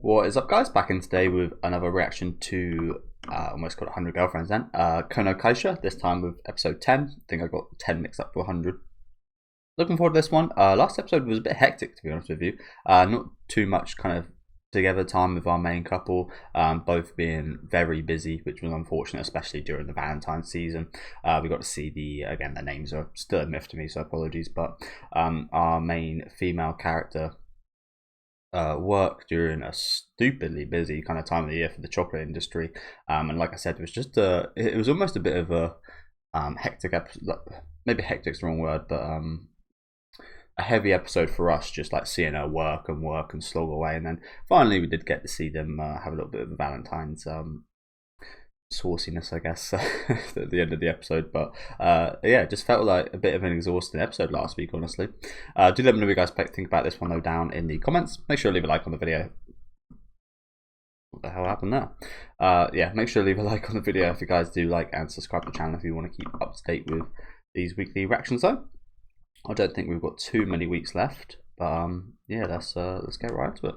What is up, guys? Back in today with another reaction to almost got 100 girlfriends then. Kono Kaisha, this time with episode 10. I think I got 10 mixed up for 100. Looking forward to this one. Last episode was a bit hectic, to be honest with you. Not too much kind of together time with our main couple, both being very busy, which was unfortunate, especially during the Valentine's season. We got to see again, the names are still a myth to me, so apologies, but our main female character work during a stupidly busy kind of time of the year for the chocolate industry, and like I said, it was just it was almost a bit of a hectic episode. Maybe hectic's the wrong word, but a heavy episode for us, just like seeing her work and slog away, and then finally we did get to see them have a little bit of a Valentine's sauciness, I guess, at the end of the episode. But yeah, it just felt like a bit of an exhausting episode last week, honestly. Do let me know what you guys think about this one though down in the comments. Make sure to leave a like on the video. What the hell happened there? Yeah, make sure to leave a like on the video if you guys do like, and subscribe to the channel if you want to keep up to date with these weekly reactions though. I don't think we've got too many weeks left, but yeah, let's get right into it.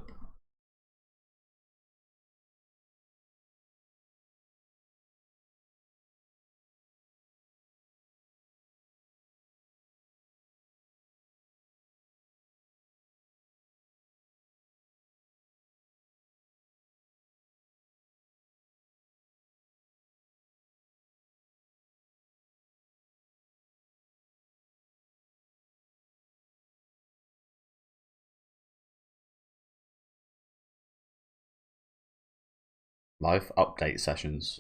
Live update sessions.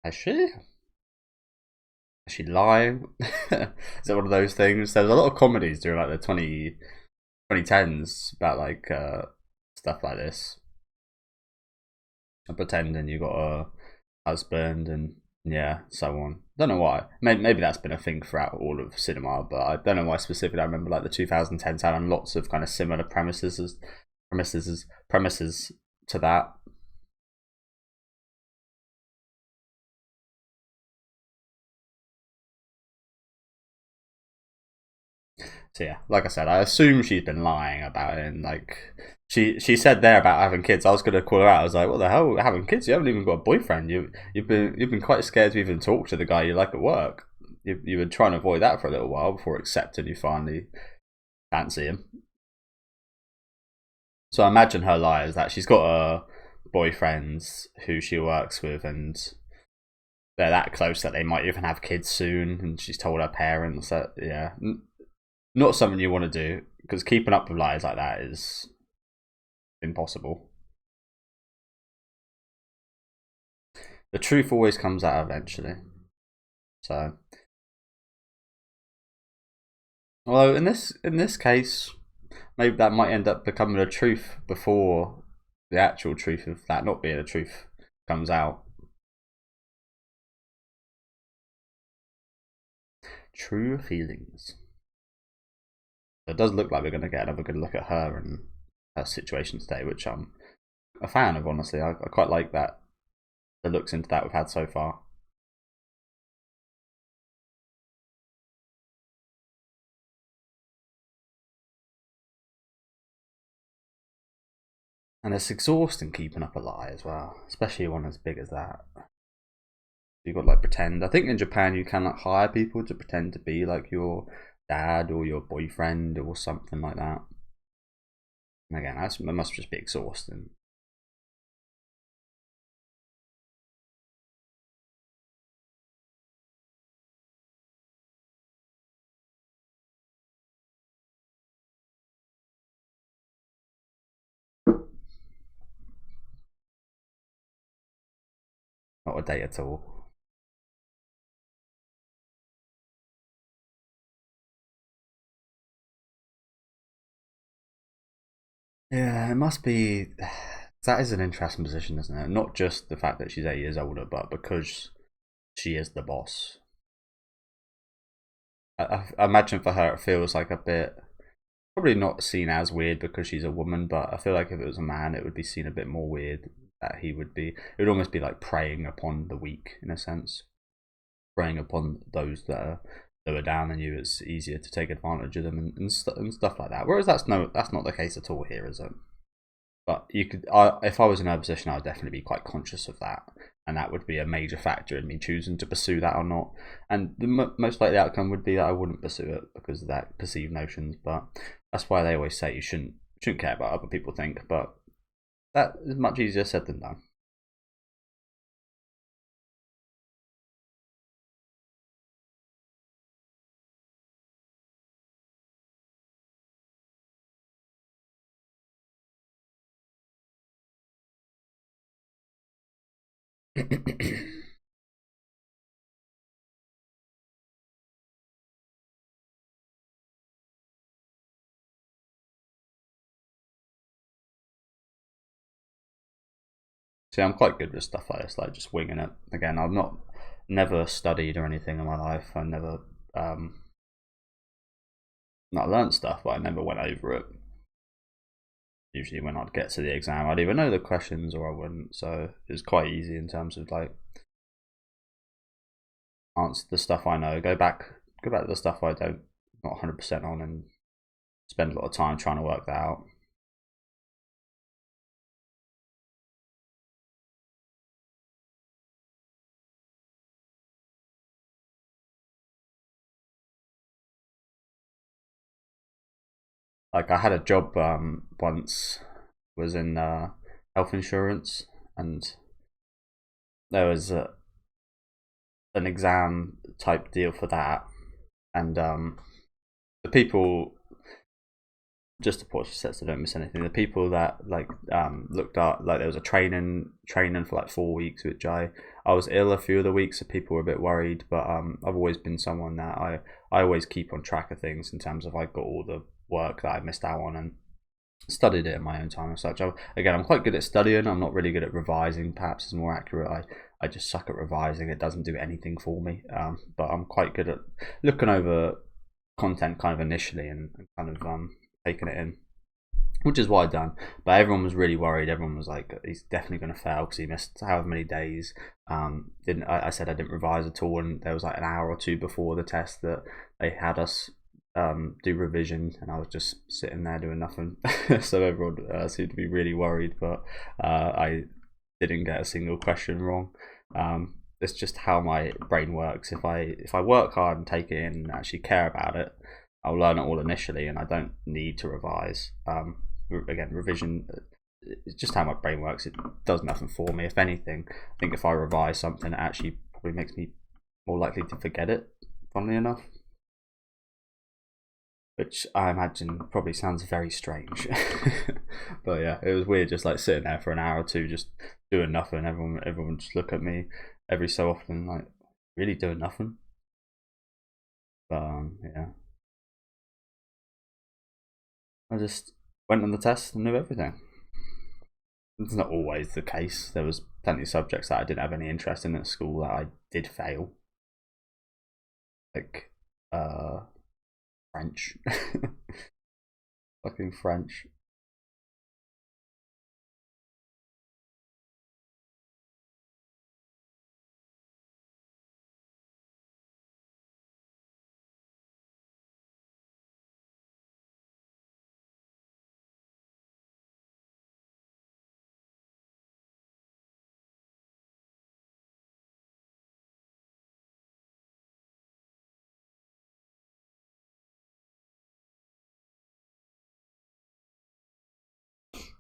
Is she lying? Is it one of those things? There's a lot of comedies during like the 2010s about like stuff like this. And pretending you got a husband and yeah, so on. Don't know why. Maybe that's been a thing throughout all of cinema, but I don't know why specifically. I remember like the 2010s having lots of kind of similar premises to that. So yeah, like I said, I assume she's been lying about it. And like she said there about having kids. I was gonna call her out. I was like, what the hell, having kids? You haven't even got a boyfriend. You've been quite scared to even talk to the guy you like at work. You were trying to avoid that for a little while before accepting you finally fancy him. So I imagine her lie is that she's got boyfriends who she works with, and they're that close that they might even have kids soon. And she's told her parents that yeah. Not something you want to do, because keeping up with lies like that is impossible. The truth always comes out eventually. So, although in this case, maybe that might end up becoming a truth before the actual truth of that not being a truth comes out. True feelings. It does look like we're going to get another good look at her and her situation today, which I'm a fan of, honestly. I quite like that, the looks into that we've had so far. And it's exhausting keeping up a lie as well, especially one as big as that. You've got to like pretend. I think in Japan you can like hire people to pretend to be like your dad or your boyfriend or something like that. And again, that must just be exhausting. Not a day at all. Yeah, it must be. That is an interesting position, isn't it? Not just the fact that she's 8 years older, but because she is the boss. I imagine for her it feels like a bit, probably not seen as weird because she's a woman, but I feel like if it was a man it would be seen a bit more weird that he would be. It would almost be like preying upon the weak in a sense, preying upon those that are lower down than you. It's easier to take advantage of them and stuff like that. Whereas that's not the case at all here, is it? But you could, if I was in her position, I'd definitely be quite conscious of that, and that would be a major factor in me choosing to pursue that or not. And the most likely outcome would be that I wouldn't pursue it because of that perceived notions. But that's why they always say you shouldn't care about what other people think. But that is much easier said than done. See, I'm quite good with stuff like this, like just winging it. Again, I've never studied or anything in my life. I never not learned stuff, but I never went over it. Usually, when I'd get to the exam, I'd either know the questions or I wouldn't. So it was quite easy in terms of like answer the stuff I know, go back to the stuff I don't, not 100% on, and spend a lot of time trying to work that out. Like I had a job once, was in health insurance, and there was an exam type deal for that, and the people, just to pause your sets so I don't miss anything. The people that like looked at, like there was a training for like 4 weeks, which I was ill a few of the weeks, so people were a bit worried. But I've always been someone that I always keep on track of things in terms of I got all the work that I missed out on and studied it in my own time and such. Again, I'm quite good at studying. I'm not really good at revising. Perhaps is more accurate. I just suck at revising. It doesn't do anything for me. But I'm quite good at looking over content kind of initially and kind of taking it in, which is what I'd done. But everyone was really worried. Everyone was like, he's definitely going to fail because he missed however many days. I said I didn't revise at all, and there was like an hour or two before the test that they had us do revision, and I was just sitting there doing nothing. So everyone seemed to be really worried, but I didn't get a single question wrong. It's just how my brain works. If I work hard and take it in and actually care about it, I'll learn it all initially, and I don't need to revise. Again, revision, it's just how my brain works. It does nothing for me. If anything, I think if I revise something, it actually probably makes me more likely to forget it, funnily enough. Which I imagine probably sounds very strange. But yeah, it was weird just like sitting there for an hour or two just doing nothing. Everyone would just look at me every so often like, really doing nothing. But yeah, I just went on the test and knew everything. It's not always the case. There was plenty of subjects that I didn't have any interest in at school that I did fail. Like French. Fucking French.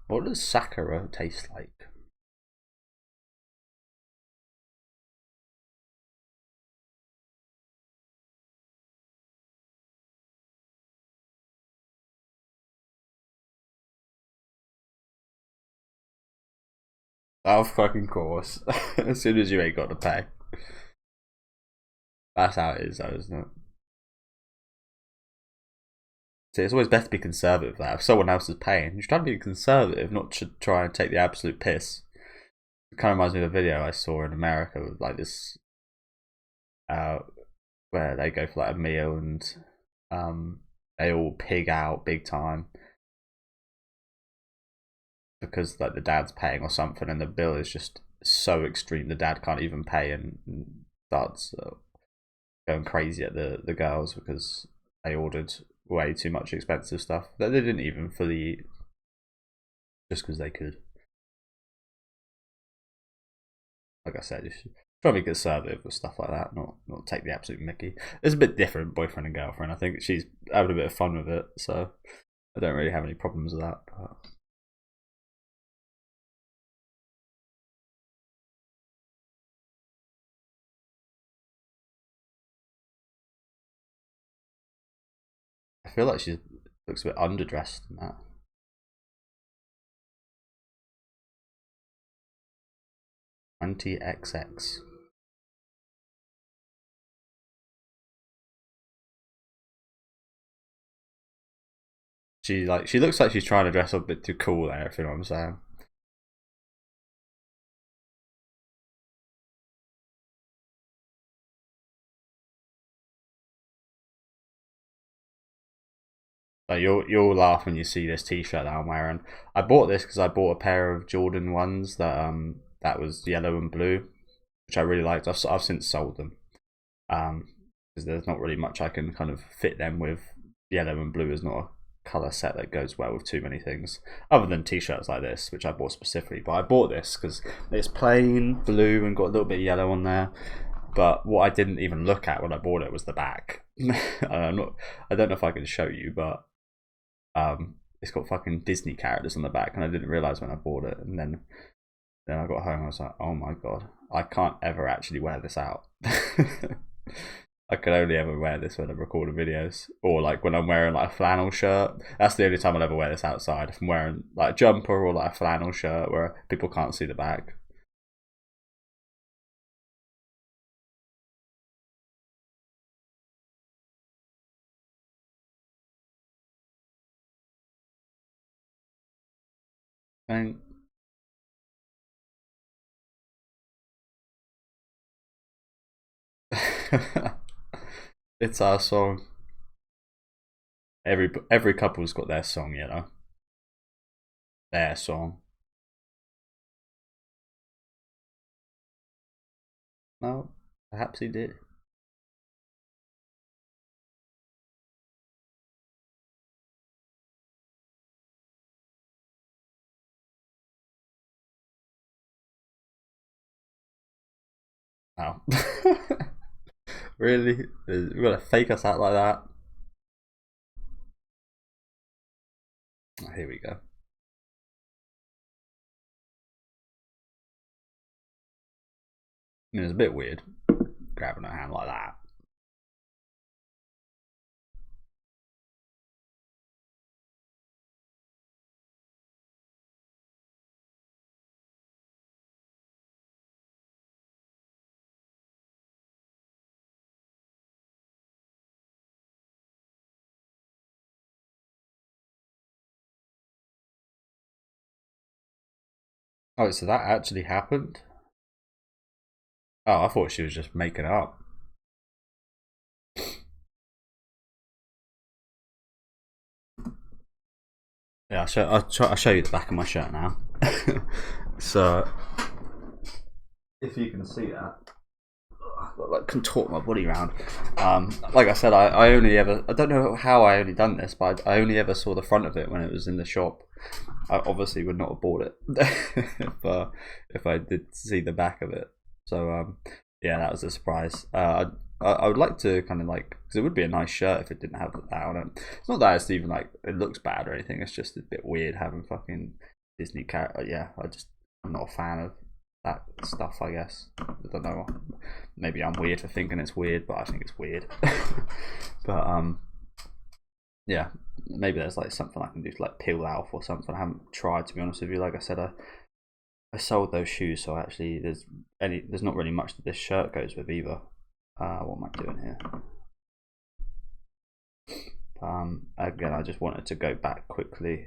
What does Sakura taste like? Oh, fucking course. As soon as you ain't got to pay. That's how it is, though, isn't it? See, it's always better to be conservative. That if someone else is paying, you should try to be conservative, not to try and take the absolute piss. It kind of reminds me of a video I saw in America with like this, uh, where they go for like a meal and they all pig out big time. because like the dad's paying or something, and the bill is just so extreme the dad can't even pay and starts going crazy at the girls because they ordered way too much expensive stuff that they didn't even fully eat just because they could. Like I said, you should try to be conservative with stuff like that, not take the absolute mickey. It's a bit different, boyfriend and girlfriend. I think she's having a bit of fun with it, so I don't really have any problems with that. But I feel like she looks a bit underdressed in that. XX. She looks like she's trying to dress up a bit too cool there, if you know what I'm saying. Like you'll laugh when you see this T-shirt that I'm wearing. I bought this because I bought a pair of Jordan ones that was yellow and blue, which I really liked. I've since sold them because there's not really much I can kind of fit them with. Yellow and blue is not a color set that goes well with too many things, other than T-shirts like this, which I bought specifically. But I bought this because it's plain blue and got a little bit of yellow on there. But what I didn't even look at when I bought it was the back. I don't know if I can show you, but it's got fucking Disney characters on the back, and I didn't realize when I bought it. And then I got home, and I was like, oh my god, I can't ever actually wear this out. I can only ever wear this when I'm recording videos, or like when I'm wearing like a flannel shirt. That's the only time I'll ever wear this outside. If I'm wearing like a jumper or like a flannel shirt where people can't see the back. And it's our song. Every couple's got their song, you know. Their song. No, perhaps he did. Oh. Really? We're gonna fake us out like that? Oh, here we go. I mean, it's a bit weird grabbing a hand like that. Oh, so that actually happened? Oh, I thought she was just making it up. Yeah, I'll show you the back of my shirt now. So, if you can see that, I've got like contort my body around. Like I said, I only ever, I don't know how I only done this, but I only ever saw the front of it when it was in the shop. I obviously would not have bought it if I did see the back of it. So yeah, that was a surprise. I would like to kind of like, because it would be a nice shirt if it didn't have that on it. It's not that it's even like it looks bad or anything. It's just a bit weird having fucking Disney character. Yeah, I'm not a fan of that stuff. I guess I don't know. Maybe I'm weird for thinking it's weird, but I think it's weird. But yeah, maybe there's like something I can do to like peel off or something. I haven't tried, to be honest with you. Like I said, I sold those shoes, so actually there's not really much that this shirt goes with either. What am I doing here? Again, I just wanted to go back quickly.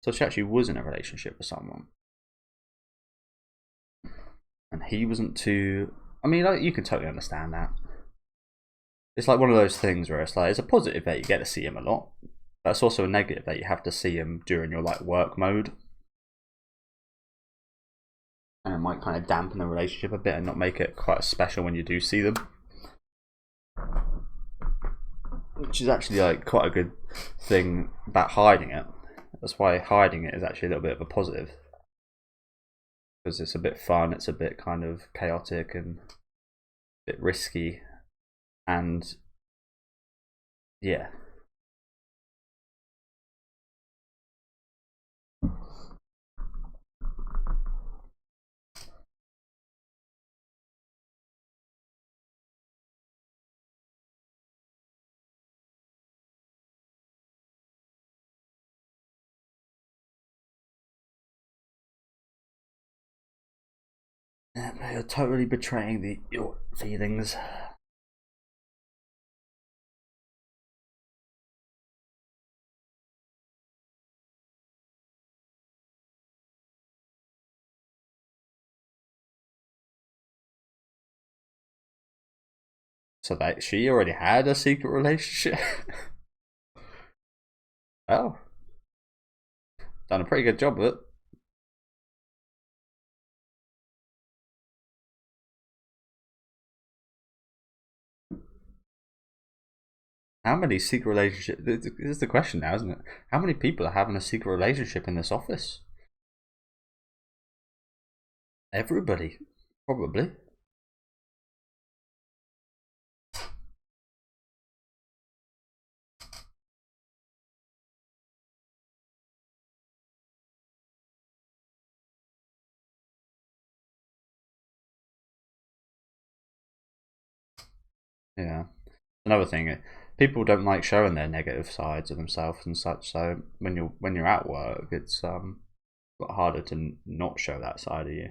So she actually was in a relationship with someone, and he wasn't too. I mean, like, you can totally understand that. It's like one of those things where it's like it's a positive that you get to see him a lot, That's also a negative that you have to see them during your like work mode, and it might kind of dampen the relationship a bit and not make it quite as special when you do see them. Which is actually like quite a good thing about hiding it. That's why hiding it is actually a little bit of a positive, because it's a bit fun, it's a bit kind of chaotic and a bit risky, and yeah. You're totally betraying your feelings. So that she already had a secret relationship. Oh, done a pretty good job of it. How many secret relationships? This is the question now, isn't it? How many people are having a secret relationship in this office? Everybody, probably. Yeah. Another thing, people don't like showing their negative sides of themselves and such. So when you're at work, it's a lot harder to not show that side of you.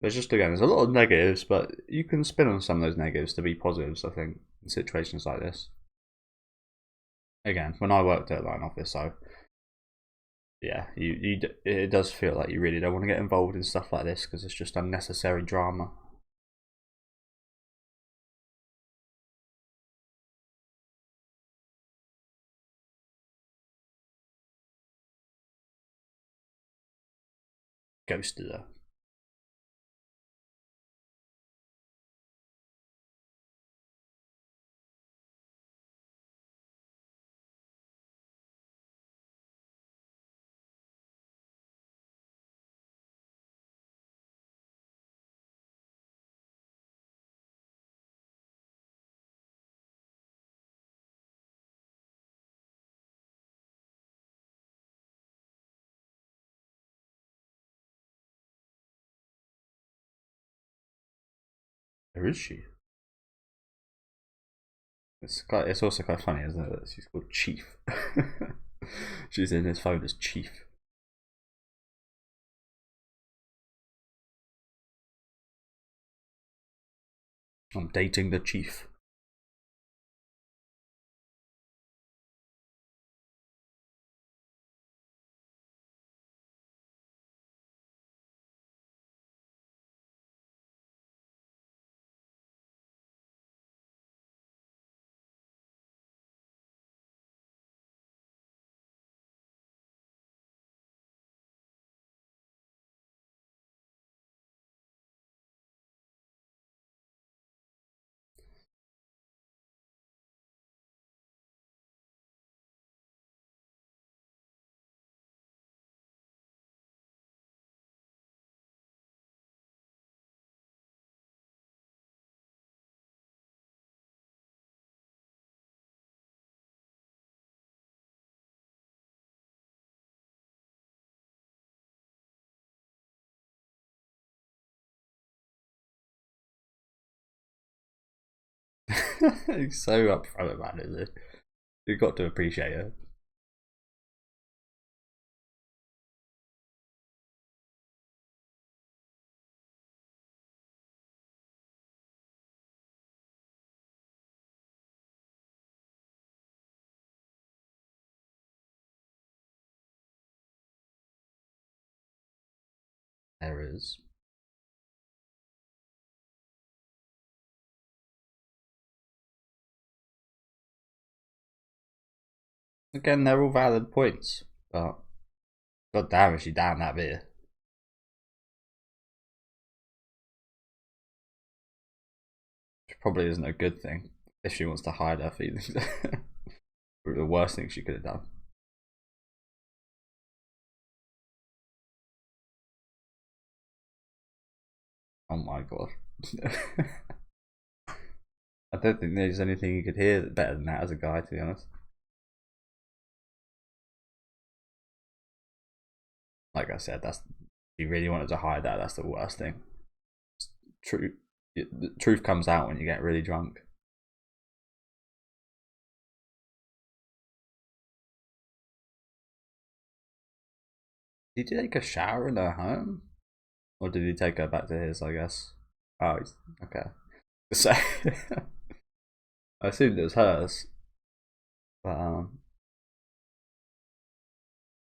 There's a lot of negatives, but you can spin on some of those negatives to be positives. I think in situations like this. Again, when I worked at an office, so yeah, it does feel like you really don't want to get involved in stuff like this because it's just unnecessary drama. Ghosted her. Where is she? It's also kind of funny, isn't it? That she's called Chief. She's in his phone as Chief. I'm dating the Chief. He's so upfront about it, isn't he? You've got to appreciate it. There is. Again, they're all valid points, but god damn, is she down that beer? Which probably isn't a good thing if she wants to hide her feelings. The worst thing she could have done. Oh my god. I don't think there's anything you could hear better than that as a guy, to be honest. Like I said, that's if you really wanted to hide that, that's the worst thing. Truth, the truth comes out when you get really drunk. Did he take a shower in her home? Or did he take her back to his, I guess? Oh, okay. So, I assumed it was hers. But,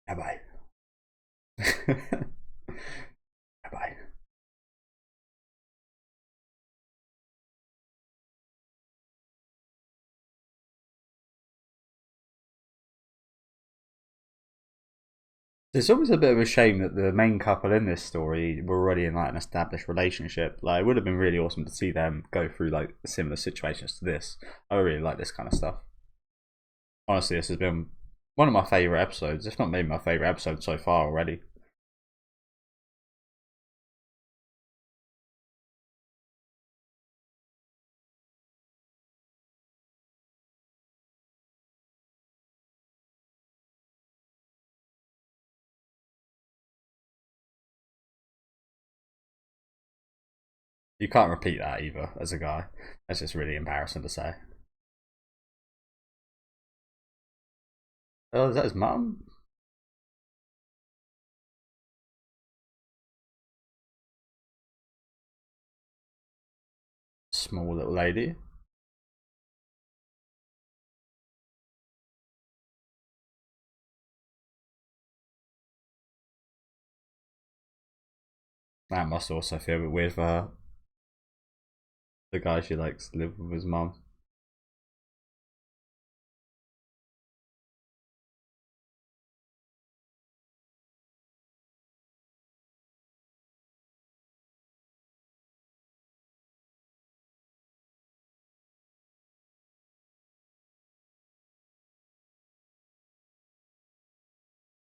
bye-bye. Bye-bye. It's always a bit of a shame that the main couple in this story were already in like an established relationship. Like, it would have been really awesome to see them go through like similar situations to this. I really like this kind of stuff. Honestly, this has been one of my favorite episodes, if not maybe my favorite episode so far already. You can't repeat that either as a guy. That's just really embarrassing to say. Oh, is that his mum? Small little lady. That must also feel a bit weird for her. The guy she likes to live with his mum.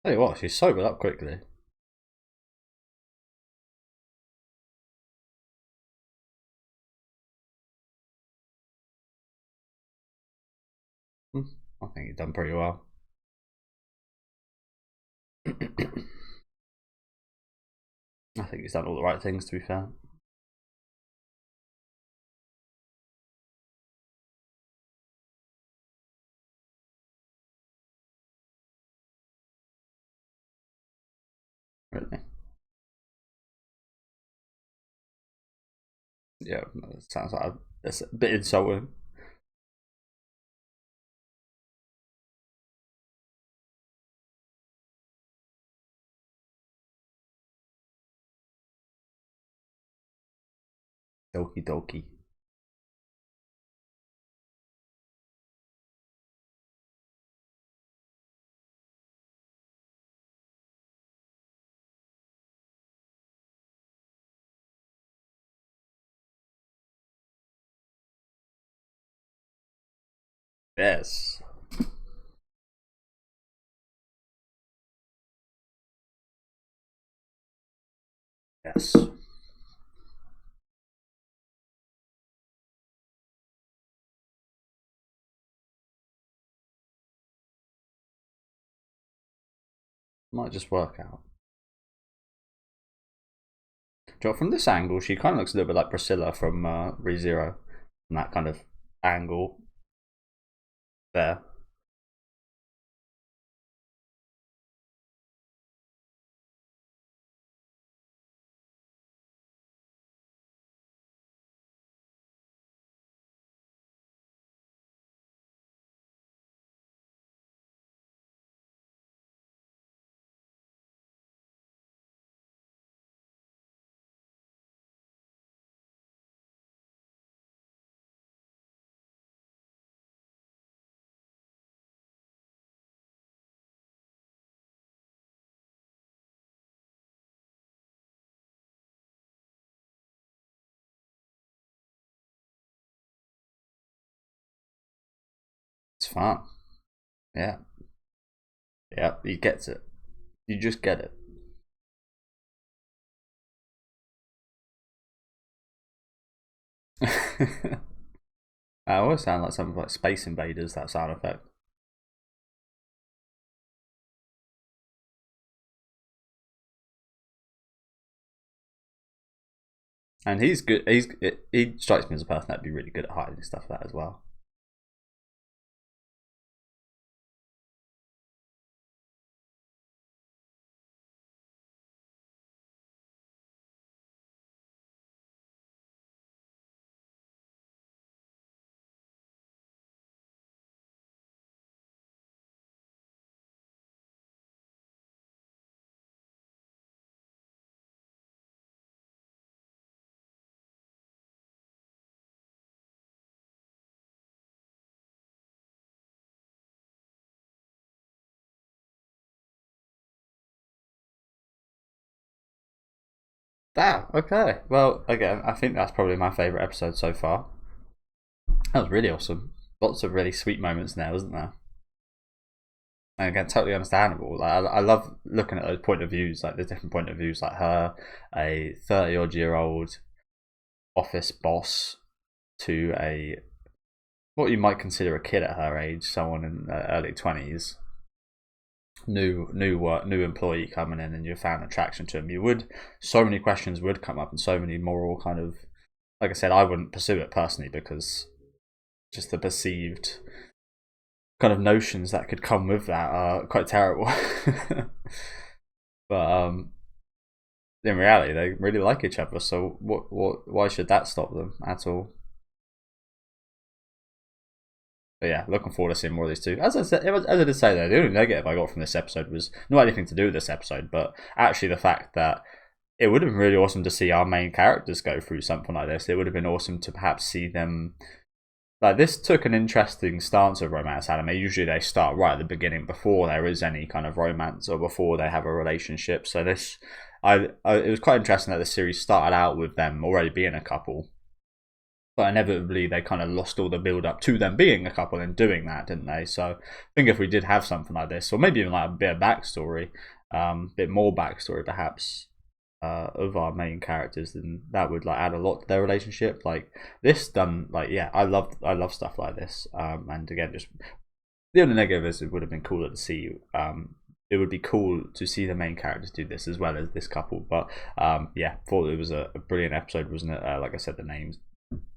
Tell you what, she's sobered up quickly. I think he's done pretty well. I think he's done all the right things, to be fair. Really? Yeah, it sounds like it's a bit insulting. Doki doki. Yes. Yes. Might just work out. From this angle, she kind of looks a little bit like Priscilla from ReZero. From that kind of angle there. fun. Yeah. Yeah, he gets it. You just get it. I always sound like something like Space Invaders, that sound effect. And he's good. He strikes me as a person that'd be really good at hiding stuff like that as well. Damn. Okay. Well, again, I think that's probably my favorite episode so far. That was really awesome. Lots of really sweet moments there, wasn't there? And again, totally understandable. Like, I love looking at those point of views, like the different point of views, like her, a 30-odd-year-old office boss, to a what you might consider a kid at her age, someone in their early 20s, new employee coming in, and you found attraction to him. So many questions would come up, and so many moral kind of, like I said, I wouldn't pursue it personally because just the perceived kind of notions that could come with that are quite terrible. But in reality, they really like each other. So why should that stop them at all? But yeah, looking forward to seeing more of these two. As I did say though, the only negative I got from this episode was not anything to do with this episode, but actually the fact that it would have been really awesome to see our main characters go through something like this. It would have been awesome to perhaps see them. Like, this took an interesting stance of romance anime. Usually they start right at the beginning before there is any kind of romance or before they have a relationship. So it was quite interesting that the series started out with them already being a couple. But inevitably they kind of lost all the build up to them being a couple and doing that, didn't they? So I think if we did have something like this, or maybe even like a bit of backstory, bit more backstory perhaps, of our main characters, then that would like add a lot to their relationship. Like this done, like yeah, I love stuff like this. And again, just the only negative is it would have been cooler to see. It would be cool to see the main characters do this as well as this couple. But yeah, thought it was a brilliant episode, wasn't it? Like I said, the names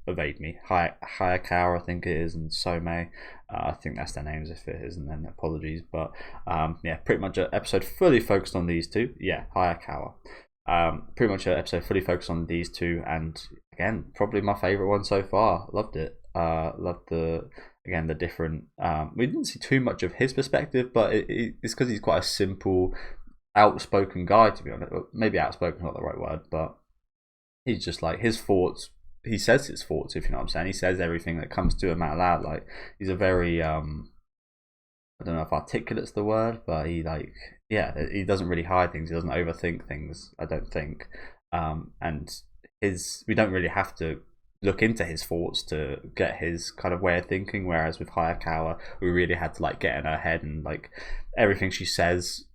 evade me. Hayakawa, I think it is, and Some. I think that's their names. If it isn't, then apologies. But yeah, pretty much an episode fully focused on these two. Yeah, Hayakawa. Pretty much an episode fully focused on these two, and again, probably my favorite one so far. Loved it. Loved the different. We didn't see too much of his perspective, but it's because he's quite a simple, outspoken guy. To be honest, maybe outspoken is not the right word, but he's just like his thoughts. He says his thoughts, if you know what I'm saying. He says everything that comes to him out loud. Like he's a very I don't know if articulate's the word, but he he doesn't really hide things. He doesn't overthink things, I don't think. And we don't really have to look into his thoughts to get his kind of way of thinking. Whereas with Hayakawa, we really had to like get in her head, and like everything she says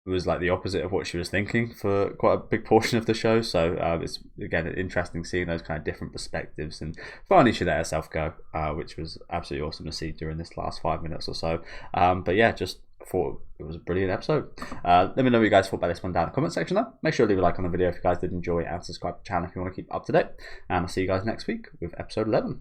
was like the opposite of what she was thinking for quite a big portion of the show. So it's again interesting seeing those kind of different perspectives, and finally she let herself go, which was absolutely awesome to see during this last 5 minutes or so. But yeah, just thought it was a brilliant episode. Let me know what you guys thought about this one down in the comment section though. Make sure to leave a like on the video if you guys did enjoy it, and subscribe to the channel if you want to keep up to date, and I'll see you guys next week with episode 11.